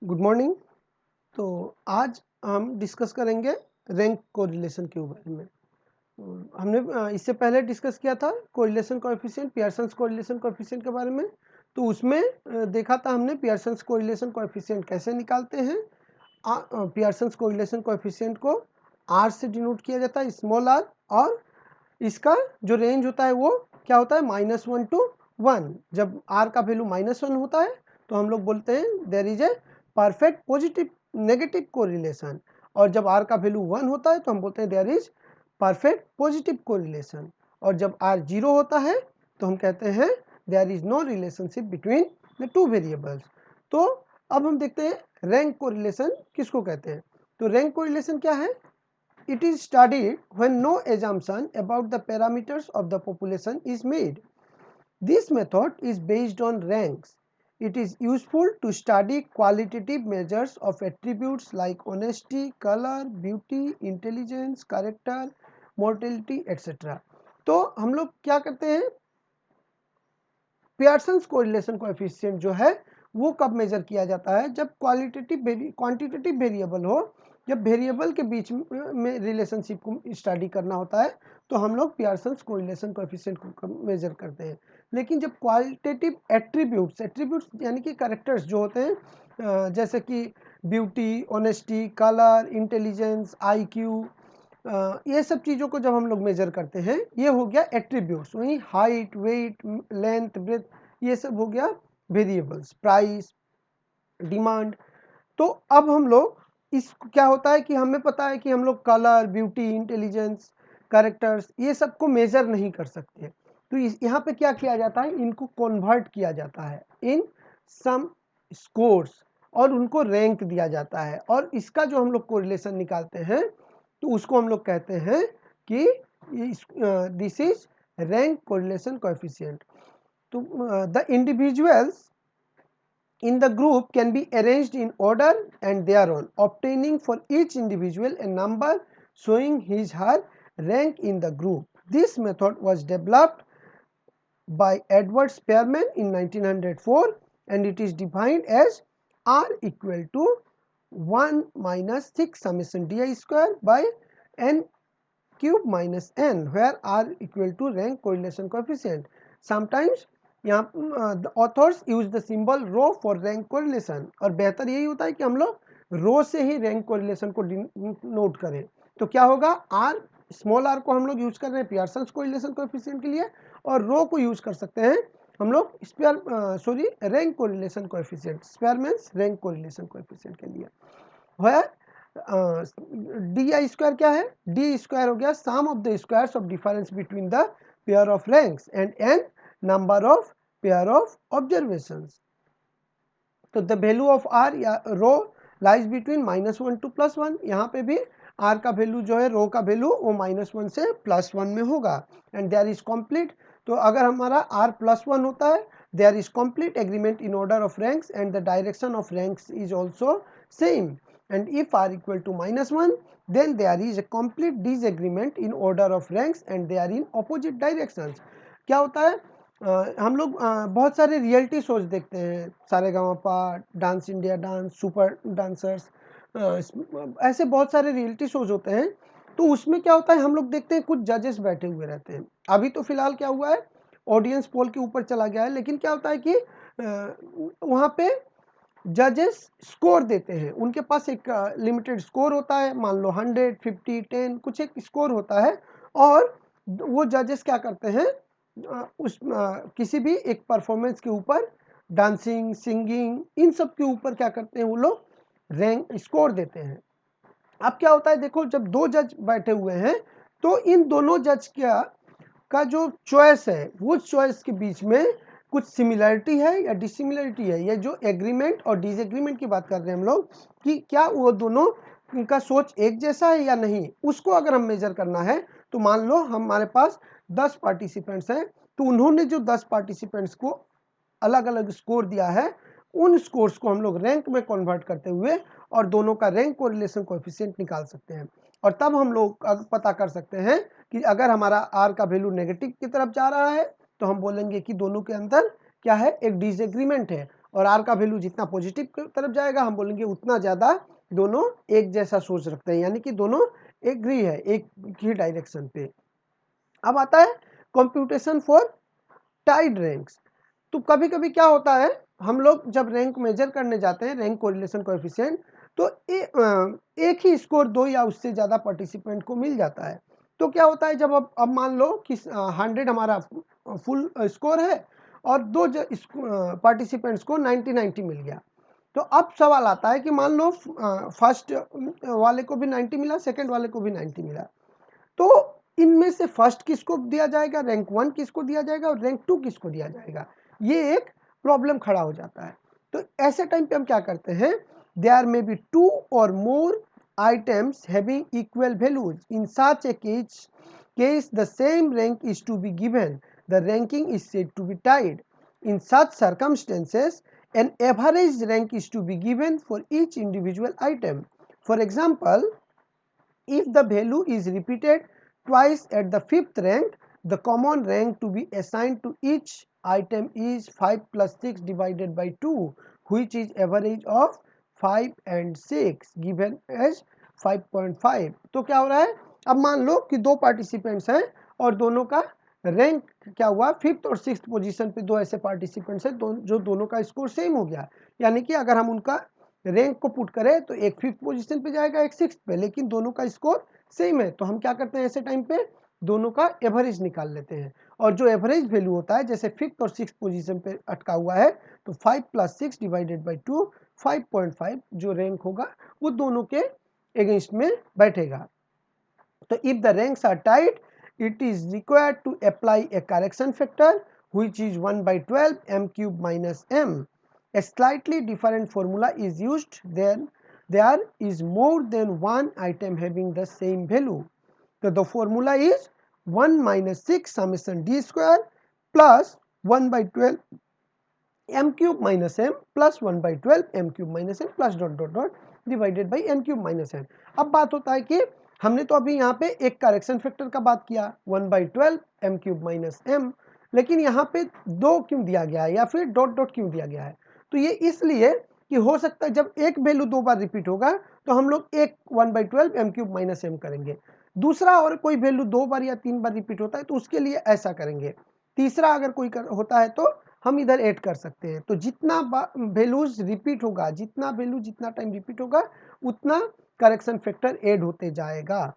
Good morning. तो आज हम डिस्कस करेंगे रैंक कोरिलेशन के बारे में। हमने इससे पहले डिस्कस किया था correlation coefficient, Pearson's correlation coefficient के बारे में। तो उसमें देखा था हमने पियर्सन्स कोरिलेशन कोएफिशिएंट कैसे निकालते हैं। पियर्सन्स कोरिलेशन कोएफिशिएंट को आर से डिनोट किया जाता है, स्मॉल आर, और इसका जो रेंज होता है वो क्या होता है, -1 to 1। जब आर का वैल्यू -1 होता है तो हम लोग बोलते हैं there is a perfect positive negative correlation, और जब आर का वैल्यू 1 होता है तो हम बोलते हैं there is perfect positive correlation, और जब आर 0 होता है तो हम कहते हैं there is no relationship between the two variables. तो अब हम देखते हैं रैंक कोरिलेशन किसको कहते हैं। तो रैंक कोरिलेशन क्या है? It is studied when no assumption about the parameters of the population is made. This method is based on ranks. It is useful to study qualitative measures of attributes like honesty, color, beauty, intelligence, character, mortality, etc. तो हम लोग क्या करते हैं, Pearson's correlation coefficient जो है वो कब मेजर किया जाता है? जब क्वांटिटेटिव वेरिएबल हो, जब वेरिएबल के बीच में रिलेशनशिप को स्टडी करना होता है तो हम लोग पियर्सन्स कोरिलेशन कोएफिशिएंट को मेजर करते हैं। लेकिन जब क्वालिटेटिव एट्रीब्यूट्स यानी कि कैरेक्टर्स जो होते हैं, जैसे कि beauty, honesty, colour, intelligence, IQ, ये सब चीज़ों को जब हम लोग मेजर करते हैं, ये हो गया एट्रीब्यूट्स। वहीं हाइट, वेट, लेंथ, ब्रेथ, ये सब हो गया वेरिएबल्स, प्राइस, डिमांड। तो अब हम लोग इस क्या होता है कि हमें पता है कि हम लोग कलर, ब्यूटी, इंटेलिजेंस, कैरेक्टर्स, ये सब को मेजर नहीं कर सकते। तो यहाँ पे क्या किया जाता है, इनको कन्वर्ट किया जाता है इन सम स्कोर्स और उनको रैंक दिया जाता है, और इसका जो हम लोग कोरिलेशन निकालते हैं तो उसको हम लोग कहते हैं कि this is rank correlation coefficient. तो the individuals in the group can be arranged in order and thereon, obtaining for each individual a number showing his/her rank in the group. This method was developed by Edward Spearman in 1904 and it is defined as R equal to 1 minus 6 summation di square by n cube minus n, where R equal to rank correlation coefficient. Sometimes यहाँ the authors use the symbol rho for rank correlation, और बेहतर यही होता है कि हम लोग रो से ही रैंक कोरिलेशन को नोट करें। तो क्या होगा, आर, स्मॉल आर को हम लोग यूज कर रहे हैं पियर्सन्स कोरिलेशन कोएफिशिएंट के लिए, और रो को यूज कर सकते हैं हम लोग rank correlation coefficient, Spearman's rank correlation coefficient के लिए। डी आई स्क्वायर क्या है? डी स्क्वायर हो गया sum of the squares of difference between the pair of ranks and N number of pair of observations. तो द वैल्यू ऑफ आर या rho lies between -1 to +1। यहाँ पे भी are का वैल्यू जो है, रो का वैल्यू वो -1 से +1 में होगा, एंड देयर इज कंप्लीट। तो अगर हमारा आर +1 होता है, there is complete agreement in order of ranks and the direction of ranks is also same, and if r equal to -1 then there is a complete disagreement in order of ranks and they are in opposite directions। क्या होता है, हम लोग बहुत सारे reality shows देखते हैं, Sa Re Ga Ma Pa, dance India dance, super dancers, ऐसे बहुत सारे रियलिटी शोज होते हैं। तो उसमें क्या होता है, हम लोग देखते हैं कुछ जजेस बैठे हुए रहते हैं। अभी तो फिलहाल क्या हुआ है, ऑडियंस पोल के ऊपर चला गया है, लेकिन क्या होता है कि वहाँ पे जजेस स्कोर देते हैं, उनके पास एक लिमिटेड स्कोर होता है, मान लो 100, 50, 10, कुछ एक स्कोर होता है, और वो जजेस क्या करते हैं, किसी भी एक परफॉर्मेंस के ऊपर, डांसिंग, सिंगिंग, इन सब के ऊपर क्या करते हैं वो लोग, रैंक स्कोर देते हैं। अब क्या होता है, देखो जब दो जज बैठे हुए हैं तो इन दोनों जज का जो चॉइस है, वो चॉइस के बीच में कुछ सिमिलरिटी है या डिसिमिलरिटी है। ये जो एग्रीमेंट और डिसएग्रीमेंट की बात कर रहे हैं हम लोग, कि क्या वो दोनों का सोच एक जैसा है या नहीं, उसको अगर हम मेजर करना है तो मान लो हमारे पास 10 पार्टिसिपेंट्स हैं, तो उन्होंने जो 10 पार्टिसिपेंट्स को अलग अलग स्कोर दिया है, उन स्कोर्स को हम लोग रैंक में कन्वर्ट करते हुए और दोनों का रैंक कोरिलेशन कोएफिशिएंट निकाल सकते हैं, और तब हम लोग पता कर सकते हैं कि अगर हमारा आर का वैल्यू नेगेटिव की तरफ जा रहा है तो हम बोलेंगे कि दोनों के अंदर क्या है, एक डिसएग्रीमेंट है, और आर का वैल्यू जितना पॉजिटिव की तरफ जाएगा हम बोलेंगे उतना ज़्यादा दोनों एक जैसा सोच रखते हैं, यानी कि दोनों एग्री है एक ही डायरेक्शन पे। अब आता है कंप्यूटेशन फॉर टाइड रैंक्स। तो कभी कभी क्या होता है, हम लोग जब रैंक मेजर करने जाते हैं, रैंक कोरिलेशन कोएफिशिएंट, तो एक ही स्कोर दो या उससे ज़्यादा पार्टिसिपेंट को मिल जाता है। तो क्या होता है, जब अब मान लो कि 100 हमारा फुल स्कोर है और दो पार्टिसिपेंट्स को 90-90 मिल गया। तो अब सवाल आता है कि मान लो फर्स्ट वाले को भी 90 मिला, सेकंड वाले को भी 90 मिला, तो इनमें से फर्स्ट किसको दिया जाएगा, रैंक 1 किसको दिया जाएगा और रैंक 2 किसको दिया जाएगा, ये एक प्रॉब्लम खड़ा हो जाता है। तो ऐसे टाइम पे हम क्या करते हैं, देयर मे बी 2 और मोर items having equal values. In such a case the same rank is to be given. The ranking is said to be tied. In such circumstances, an average rank is to be given for each individual item. For example, if the value is repeated twice at the 5th rank, the common rank to be assigned to each item is 5 plus 6 divided by 2, which is average of 5 and 6 given as 5.5. तो क्या हो रहा है, अब मान लो कि दो participants हैं और दोनों का रैंक क्या हुआ, 5th और 6th पोजीशन पे दो ऐसे पार्टिसिपेंट्स हैं जो दोनों का स्कोर सेम हो गया। यानी कि अगर हम उनका रैंक को पुट करें तो एक 5th पोजीशन पे जाएगा, एक 6th पे, लेकिन दोनों का स्कोर सेम है। तो हम क्या करते हैं, ऐसे टाइम पे दोनों का एवरेज निकाल लेते हैं, और जो एवरेज वैल्यू होता है, जैसे 5th और 6th पोजीशन पे अटका हुआ है, तो 5 प्लस 6 डिवाइडेड बाई 2 5.5 जो रैंक होगा वो दोनों के अगेंस्ट में बैठेगा। तो if the ranks are tight, it is required to apply a correction factor which is 1 by 12 m cube minus m. A slightly different formula is used then there is more than one item having the same value. So the formula is 1 minus 6 summation d square plus 1 by 12 m cube minus m plus 1 by 12 m cube minus m plus dot dot dot divided by m cube minus m. अब बात होता है कि हमने तो अभी यहाँ पे एक करेक्शन फैक्टर का बात किया 1 by 12 m cube minus m, लेकिन यहाँ पे दो क्यों दिया गया है या फिर डॉट डॉट क्यों दिया गया है, तो ये इसलिए कि हो सकता है जब एक वैल्यू दो बार रिपीट होगा तो हम लोग एक 1 by 12 m cube minus m करेंगे, दूसरा और कोई वैल्यू दो बार या तीन बार रिपीट होता है तो उसके लिए ऐसा करेंगे, तीसरा अगर कोई होता है तो हम इधर ऐड कर सकते हैं। तो जितना वैल्यूज रिपीट होगा, जितना वैल्यू जितना टाइम रिपीट होगा उतना करेक्शन फैक्टर ऐड होते जाएगा।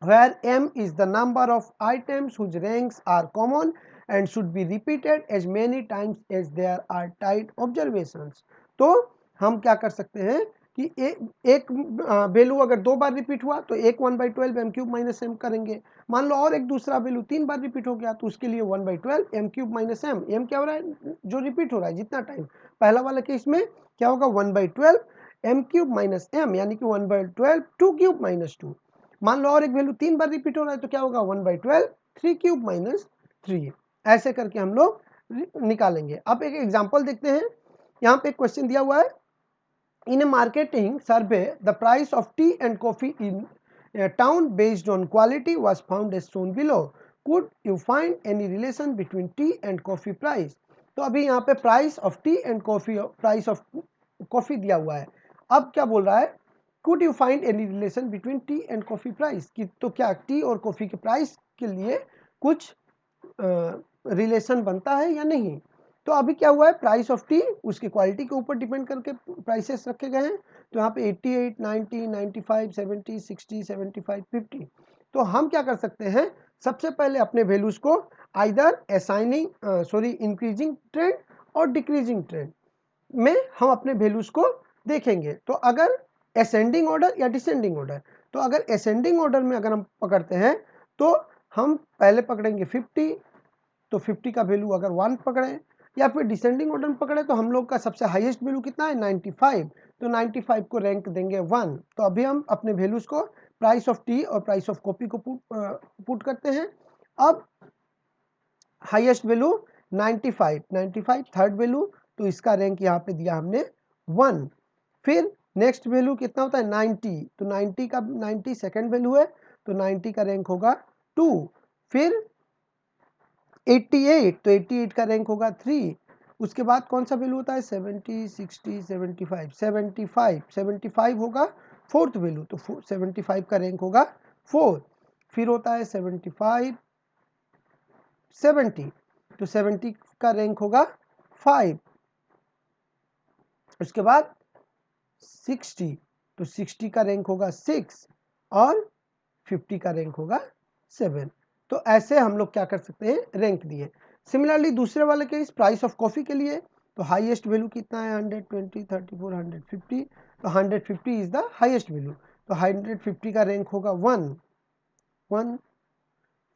where m is the number of items whose ranks are common and should be repeated as many times as there are tied observations. तो हम क्या कर सकते हैं कि एक वैल्यू अगर दो बार रिपीट हुआ तो एक 1 by 12 m cube minus m करेंगे, मान लो और एक दूसरा वैल्यू तीन बार रिपीट हो गया तो उसके लिए 1 by 12 m cube minus m, m क्या हो रहा है, जो रिपीट हो रहा है जितना टाइम, पहला वाला केस में क्या होगा 1 by 12 m cube minus m, यानी कि 1 by 12 2 cube minus 2, मान लो और एक वैल्यू तीन बार रिपीट हो रहा है तो क्या होगा 1 by 12 3 cube minus 3, ऐसे करके हम लोग निकालेंगे। अब एक एग्जांपल देखते हैं, यहाँ पे एक क्वेश्चन दिया हुआ है, in a marketing survey the price of tea and coffee in a town based on quality was found as shown below. Could you find any relation between tea and coffee price? तो अभी यहाँ पे price of tea and coffee, price of coffee दिया हुआ है। अब क्या बोल रहा है, could you find any relation between T and coffee price, कि तो क्या टी और कॉफी के प्राइस के लिए कुछ रिलेशन बनता है या नहीं। तो अभी क्या हुआ है, प्राइस ऑफ टी उसकी क्वालिटी के ऊपर डिपेंड करके प्राइसेस रखे गए हैं, तो यहाँ पे 88 90 95 70 60 75 50। तो हम क्या कर सकते हैं, सबसे पहले अपने वैल्यूज को आइदर असाइनिंग इंक्रीजिंग ट्रेंड और डिक्रीजिंग ट्रेंड में हम अपने वैल्यूज को देखेंगे। तो अगर असेंडिंग ऑर्डर या डिसेंडिंग ऑर्डर, तो अगर असेंडिंग ऑर्डर में अगर हम पकड़ते हैं तो हम पहले पकड़ेंगे 50, तो 50 का वैल्यू अगर 1 पकड़े, या फिर डिसेंडिंग ऑर्डर में पकड़े तो हम लोग का सबसे हाईएस्ट वैल्यू कितना है 95, तो 95 को रैंक देंगे 1। तो अभी हम अपने वैल्यूज को प्राइस ऑफ टी और प्राइस ऑफ कॉफी को पुट करते हैं। अब हाईएस्ट वैल्यू 95 थर्ड वैल्यू, तो इसका रैंक यहाँ पे दिया हमने 1। फिर नेक्स्ट वैल्यू कितना होता है 90, तो 90 सेकेंड वैल्यू है, तो 90 का रैंक होगा 2। फिर 88, तो 88 का रैंक होगा 3। उसके बाद कौन सा वैल्यू होता है 70, 60, 75, 75, 75 होगा फोर्थ वैल्यू, तो 75 का रैंक होगा 4। फिर होता है 75, 70, तो 70 का रैंक होगा 5। उसके बाद 60, तो 60 का रैंक होगा 6 और 50 का रैंक होगा 7। तो ऐसे हम लोग क्या कर सकते हैं, रैंक दिए। सिमिलरली दूसरे वाले केस प्राइस ऑफ कॉफ़ी के लिए, तो हाईएस्ट वैल्यू कितना है 120, 34, 150, तो 150 इज द हाईएस्ट वैल्यू, तो 150 का रैंक होगा 1।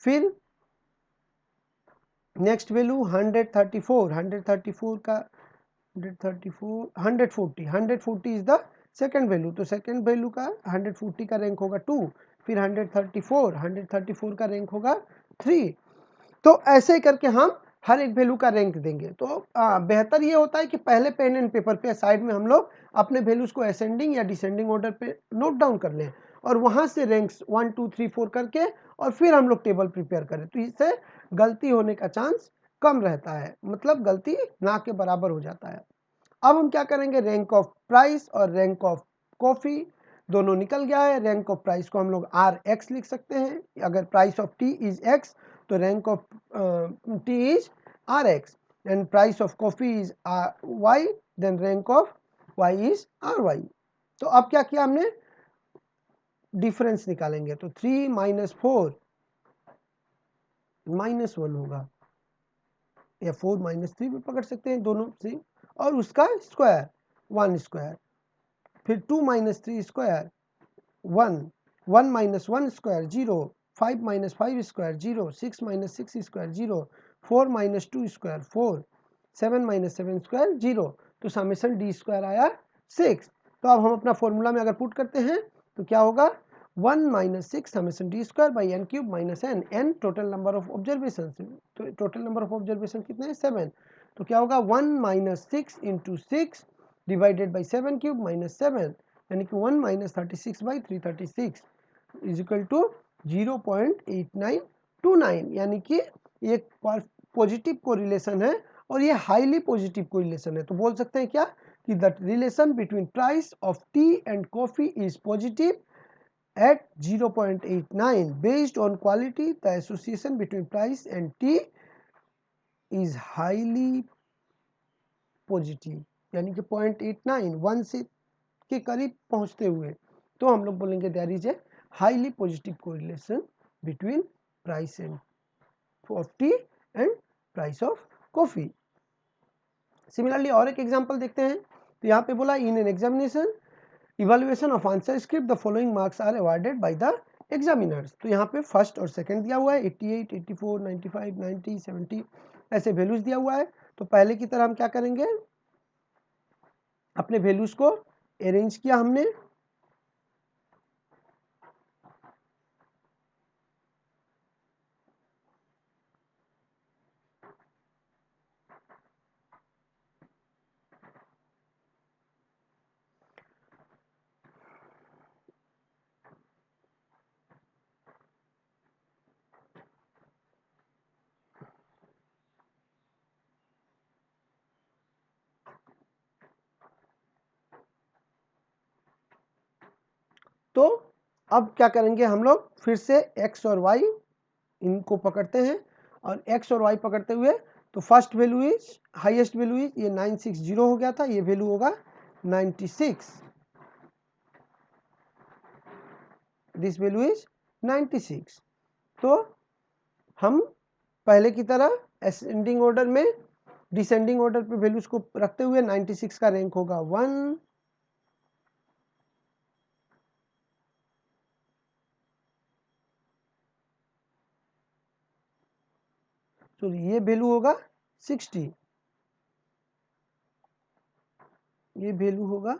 फिर नेक्स्ट वैल्यू 134, 134 का 134, 140 इज द सेकेंड वैल्यू, तो सेकेंड वैल्यू का 140 का रैंक होगा 2। फिर 134 का रैंक होगा 3। तो ऐसे करके हम हर एक वैल्यू का रैंक देंगे। तो बेहतर ये होता है कि पहले पेन एंड पेपर पे साइड में हम लोग अपने वैल्यूज को असेंडिंग या डिसेंडिंग ऑर्डर पे नोट डाउन कर लें और वहां से रैंक्स 1 2 3 4 करके और फिर हम लोग टेबल प्रिपेयर करें, तो इससे गलती होने का चांस कम रहता है, मतलब गलती ना के बराबर हो जाता है। अब हम क्या करेंगे, रैंक ऑफ प्राइस और रैंक ऑफ कॉफ़ी दोनों निकल गया है। रैंक ऑफ प्राइस को हम लोग RX लिख सकते हैं, अगर price of tea is X तो rank of tea is RX, and price of coffee is Y, then rank of Y is RY। तो अब क्या किया हमने, डिफरेंस निकालेंगे, तो 3 - 4 -1 होगा, या 4 - 3 भी पकड़ सकते हैं, दोनों से, और उसका स्क्वायर 1 स्क्वायर। फिर 2 - 3 square 1, 1 - 1 square 0, 5 - 5 square 0, 6 - 6 square 0, 4 - 2 square 4, 7 - 7 square 0, तो समेशन डी स्क्वायर आया 6। तो अब हम अपना फॉर्मूला में अगर पुट करते हैं तो क्या होगा, 1 - 6 summation D square by n cube minus n total number of observation, तो टोटल नंबर ऑफ ऑब्जर्वेशन कितने हैं 7, तो क्या होगा 1 - 6 × 6 डिवाइडेड बाई 7 क्यूब माइनस 7, यानी कि 1 - 36 बाई 336 इज इक्वल टू 0.8929, यानी कि एक पॉजिटिव कोरिलेशन है और ये हाईली पॉजिटिव कोरिलेशन है। तो बोल सकते हैं क्या कि the relation between price of tea and coffee is positive at 0.89 based on quality. The association between price and tea is highly positive, यानी कि 0.89 1 से के करीब पहुंचते हुए, तो हम लोग बोलेंगे there is a highly positive correlation between price and of tea and price of coffee. Similarly और एक एग्जांपल देखते हैं, तो यहाँ पे बोला in an examination evaluation of answer script the following marks are awarded by the examiners. तो यहाँ पे फर्स्ट और सेकंड दिया हुआ है 88, 84, 95, 90, 70 ऐसे वैल्यूज दिया हुआ है। तो पहले की तरह हम क्या करेंगे, अपने वैल्यूज को अरेंज किया हमने, तो अब क्या करेंगे हम लोग, फिर से x और y इनको पकड़ते हैं और x और y पकड़ते हुए, तो first value is highest value is ये 960 हो गया था, ये वैल्यू होगा 96, दिस वैल्यू इज 96। तो हम पहले की तरह असेंडिंग ऑर्डर में डिसेंडिंग ऑर्डर पे वैल्यूज को रखते हुए 96 का रैंक होगा 1, तो ये वैल्यू होगा 60, ये वैल्यू होगा